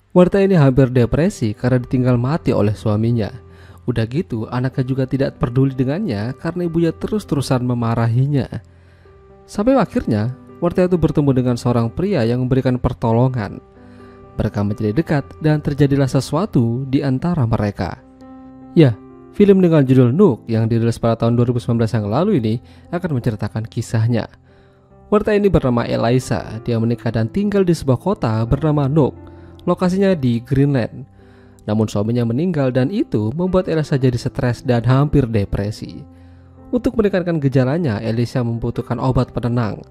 Wanita ini hampir depresi karena ditinggal mati oleh suaminya. Udah gitu, anaknya juga tidak peduli dengannya karena ibunya terus-terusan memarahinya. Sampai akhirnya, wanita itu bertemu dengan seorang pria yang memberikan pertolongan. Mereka menjadi dekat dan terjadilah sesuatu di antara mereka. Ya, film dengan judul Nook yang dirilis pada tahun 2019 yang lalu ini akan menceritakan kisahnya. Wanita ini bernama Eliza. Dia menikah dan tinggal di sebuah kota bernama Nook. Lokasinya di Greenland. Namun suaminya meninggal dan itu membuat Eliza jadi stres dan hampir depresi. Untuk menekankan gejalanya, Eliza membutuhkan obat penenang.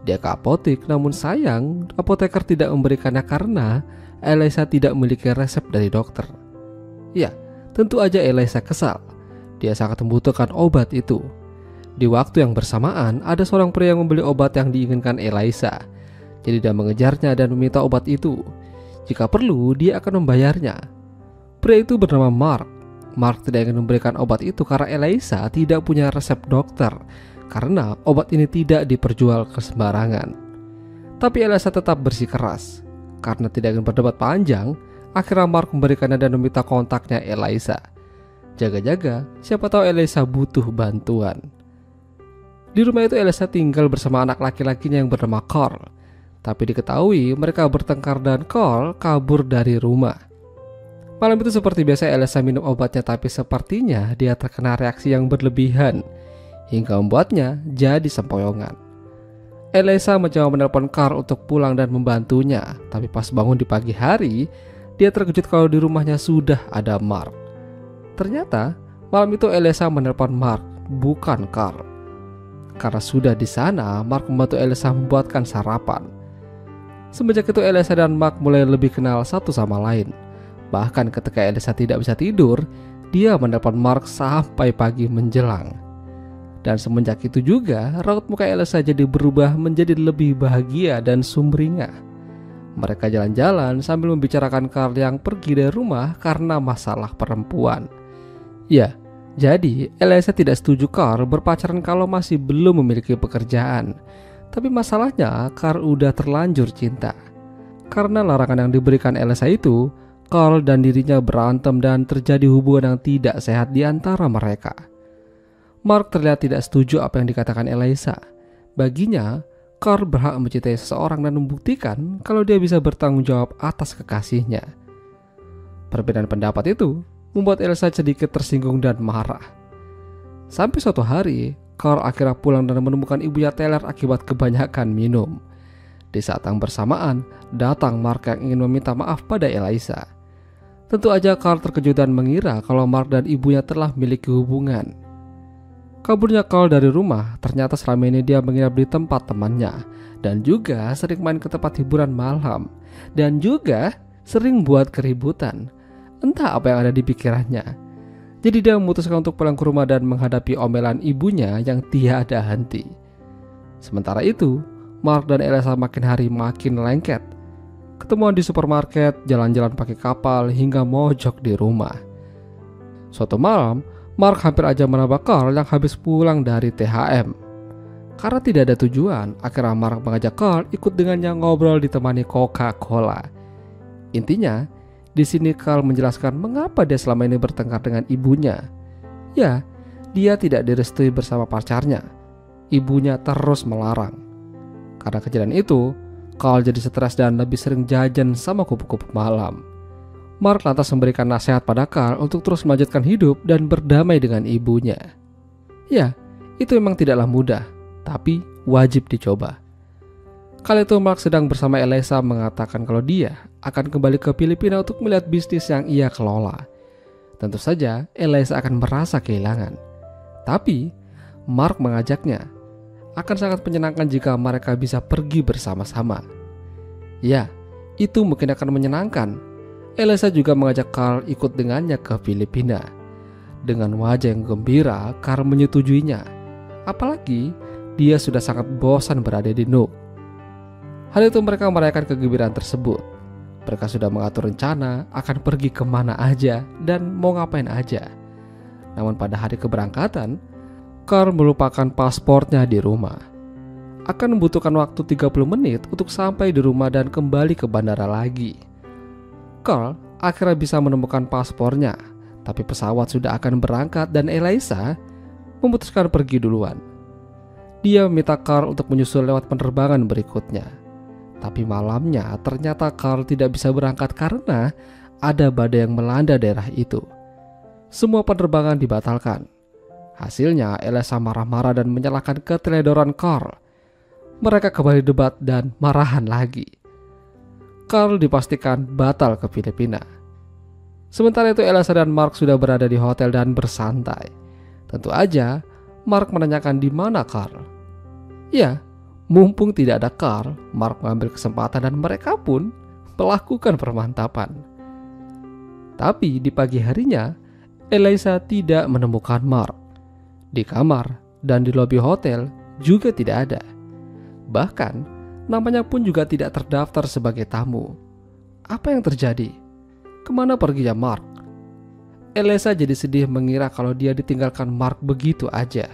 Dia ke apotek, namun sayang apoteker tidak memberikannya karena Eliza tidak memiliki resep dari dokter. Ya, tentu aja Eliza kesal. Dia sangat membutuhkan obat itu. Di waktu yang bersamaan, ada seorang pria yang membeli obat yang diinginkan Eliza. Jadi dia mengejarnya dan meminta obat itu. Jika perlu, dia akan membayarnya. Pria itu bernama Mark. Mark tidak ingin memberikan obat itu karena Eliza tidak punya resep dokter, karena obat ini tidak diperjual ke sembarangan. Tapi Eliza tetap bersikeras. Karena tidak ingin berdebat panjang, akhirnya Mark memberikannya dan meminta kontaknya Eliza. Jaga-jaga, siapa tahu Eliza butuh bantuan. Di rumah itu Eliza tinggal bersama anak laki-lakinya yang bernama Carl. Tapi diketahui mereka bertengkar dan Carl kabur dari rumah. Malam itu seperti biasa Eliza minum obatnya, tapi sepertinya dia terkena reaksi yang berlebihan hingga membuatnya jadi sempoyongan. Eliza mencoba menelpon Carl untuk pulang dan membantunya, tapi pas bangun di pagi hari, dia terkejut kalau di rumahnya sudah ada Mark. Ternyata malam itu Eliza menelpon Mark, bukan Carl. Karena sudah di sana, Mark membantu Eliza membuatkan sarapan. Semenjak itu Eliza dan Mark mulai lebih kenal satu sama lain. Bahkan ketika Eliza tidak bisa tidur, dia menelpon Mark sampai pagi menjelang. Dan semenjak itu juga, raut muka Eliza jadi berubah menjadi lebih bahagia dan sumringah. Mereka jalan-jalan sambil membicarakan Carl yang pergi dari rumah karena masalah perempuan. Ya, jadi Eliza tidak setuju Carl berpacaran kalau masih belum memiliki pekerjaan. Tapi masalahnya Carl udah terlanjur cinta. Karena larangan yang diberikan Eliza itu, Carl dan dirinya berantem dan terjadi hubungan yang tidak sehat di antara mereka. Mark terlihat tidak setuju apa yang dikatakan Eliza. Baginya, Carl berhak mencintai seseorang dan membuktikan kalau dia bisa bertanggung jawab atas kekasihnya. Perbedaan pendapat itu membuat Eliza sedikit tersinggung dan marah. Sampai suatu hari, Carl akhirnya pulang dan menemukan ibunya teler akibat kebanyakan minum. Di saat yang bersamaan, datang Mark yang ingin meminta maaf pada Eliza. Tentu aja Carl terkejut dan mengira kalau Mark dan ibunya telah memiliki hubungan. Kaburnya Carl dari rumah, ternyata selama ini dia menginap di tempat temannya, dan juga sering main ke tempat hiburan malam, dan juga sering buat keributan. Entah apa yang ada di pikirannya. Jadi dia memutuskan untuk pulang ke rumah dan menghadapi omelan ibunya yang tiada henti. Sementara itu, Mark dan Eliza makin hari makin lengket. Ketemuan di supermarket, jalan-jalan pakai kapal, hingga mojok di rumah. Suatu malam, Mark hampir aja menabrak Carl yang habis pulang dari THM. Karena tidak ada tujuan, akhirnya Mark mengajak Carl ikut dengannya ngobrol ditemani Coca-Cola. Intinya, di sini Carl menjelaskan mengapa dia selama ini bertengkar dengan ibunya. Ya, dia tidak direstui bersama pacarnya. Ibunya terus melarang. Karena kejadian itu, Carl jadi stres dan lebih sering jajan sama kupu-kupu malam. Mark lantas memberikan nasihat pada Carl untuk terus melanjutkan hidup dan berdamai dengan ibunya. Ya, itu memang tidaklah mudah, tapi wajib dicoba. Kali itu Mark sedang bersama Eliza mengatakan kalau dia akan kembali ke Filipina untuk melihat bisnis yang ia kelola. Tentu saja Eliza akan merasa kehilangan. Tapi Mark mengajaknya, akan sangat menyenangkan jika mereka bisa pergi bersama-sama. Ya, itu mungkin akan menyenangkan. Eliza juga mengajak Carl ikut dengannya ke Filipina. Dengan wajah yang gembira, Carl menyetujuinya. Apalagi dia sudah sangat bosan berada di Nuuk. Hal itu mereka merayakan kegembiraan tersebut. Mereka sudah mengatur rencana akan pergi kemana aja dan mau ngapain aja. Namun pada hari keberangkatan, Carl melupakan paspornya di rumah. Akan membutuhkan waktu 30 menit untuk sampai di rumah dan kembali ke bandara lagi. Carl akhirnya bisa menemukan paspornya, tapi pesawat sudah akan berangkat dan Eliza memutuskan pergi duluan. Dia meminta Carl untuk menyusul lewat penerbangan berikutnya. Tapi malamnya ternyata Carl tidak bisa berangkat karena ada badai yang melanda daerah itu. Semua penerbangan dibatalkan. Hasilnya Eliza marah-marah dan menyalahkan keteledoran Carl. Mereka kembali debat dan marahan lagi. Carl dipastikan batal ke Filipina. Sementara itu Eliza dan Mark sudah berada di hotel dan bersantai. Tentu aja Mark menanyakan di mana Carl. Ya, mumpung tidak ada Carl, Mark mengambil kesempatan dan mereka pun melakukan permantapan. Tapi di pagi harinya, Eliza tidak menemukan Mark. Di kamar dan di lobi hotel juga tidak ada. Bahkan, namanya pun juga tidak terdaftar sebagai tamu. Apa yang terjadi? Kemana perginya Mark? Eliza jadi sedih mengira kalau dia ditinggalkan Mark begitu aja.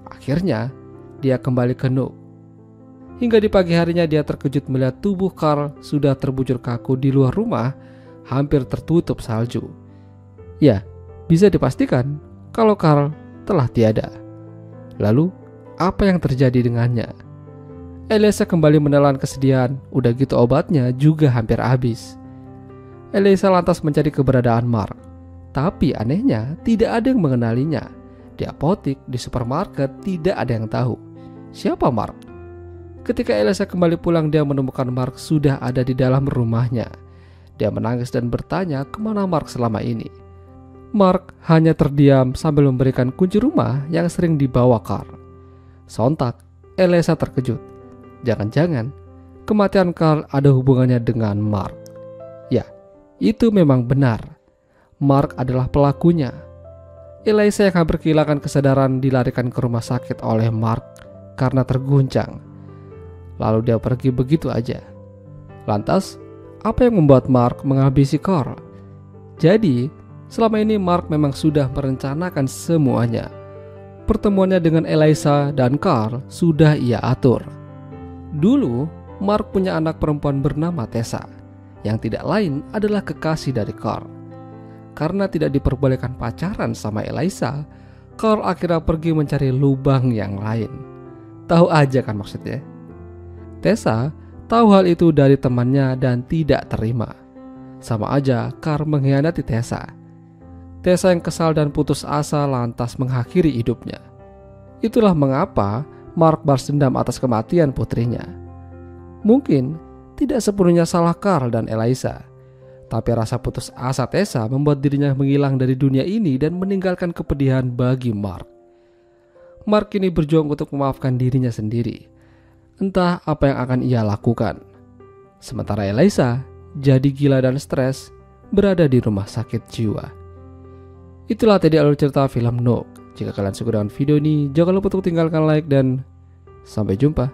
Akhirnya, dia kembali ke Nook. Hingga di pagi harinya dia terkejut melihat tubuh Carl sudah terbujur kaku di luar rumah, hampir tertutup salju. Ya, bisa dipastikan kalau Carl telah tiada. Lalu, apa yang terjadi dengannya? Eliza kembali menelan kesedihan, udah gitu obatnya juga hampir habis. Eliza lantas mencari keberadaan Mark. Tapi anehnya tidak ada yang mengenalinya. Di apotik, di supermarket tidak ada yang tahu siapa Mark. Ketika Eliza kembali pulang, dia menemukan Mark sudah ada di dalam rumahnya. Dia menangis dan bertanya kemana Mark selama ini. Mark hanya terdiam sambil memberikan kunci rumah yang sering dibawa Carl. Sontak, Eliza terkejut. Jangan-jangan kematian Carl ada hubungannya dengan Mark. Ya, itu memang benar. Mark adalah pelakunya. Eliza yang hampir kehilangan kesadaran dilarikan ke rumah sakit oleh Mark karena terguncang. Lalu dia pergi begitu aja. Lantas, apa yang membuat Mark menghabisi Carl? Jadi, selama ini Mark memang sudah merencanakan semuanya. Pertemuannya dengan Eliza dan Carl sudah ia atur. Dulu, Mark punya anak perempuan bernama Tessa, yang tidak lain adalah kekasih dari Carl. Karena tidak diperbolehkan pacaran sama Eliza, Carl akhirnya pergi mencari lubang yang lain. Tahu aja kan maksudnya? Tessa tahu hal itu dari temannya dan tidak terima. Sama aja Carl mengkhianati Tessa. Tessa yang kesal dan putus asa lantas mengakhiri hidupnya. Itulah mengapa Mark balas dendam atas kematian putrinya. Mungkin tidak sepenuhnya salah Carl dan Eliza, tapi rasa putus asa Tessa membuat dirinya menghilang dari dunia ini dan meninggalkan kepedihan bagi Mark. Mark kini berjuang untuk memaafkan dirinya sendiri. Entah apa yang akan ia lakukan. Sementara Eliza jadi gila dan stres berada di rumah sakit jiwa. Itulah tadi alur cerita film Nook. Jika kalian suka dengan video ini, jangan lupa untuk tinggalkan like dan sampai jumpa.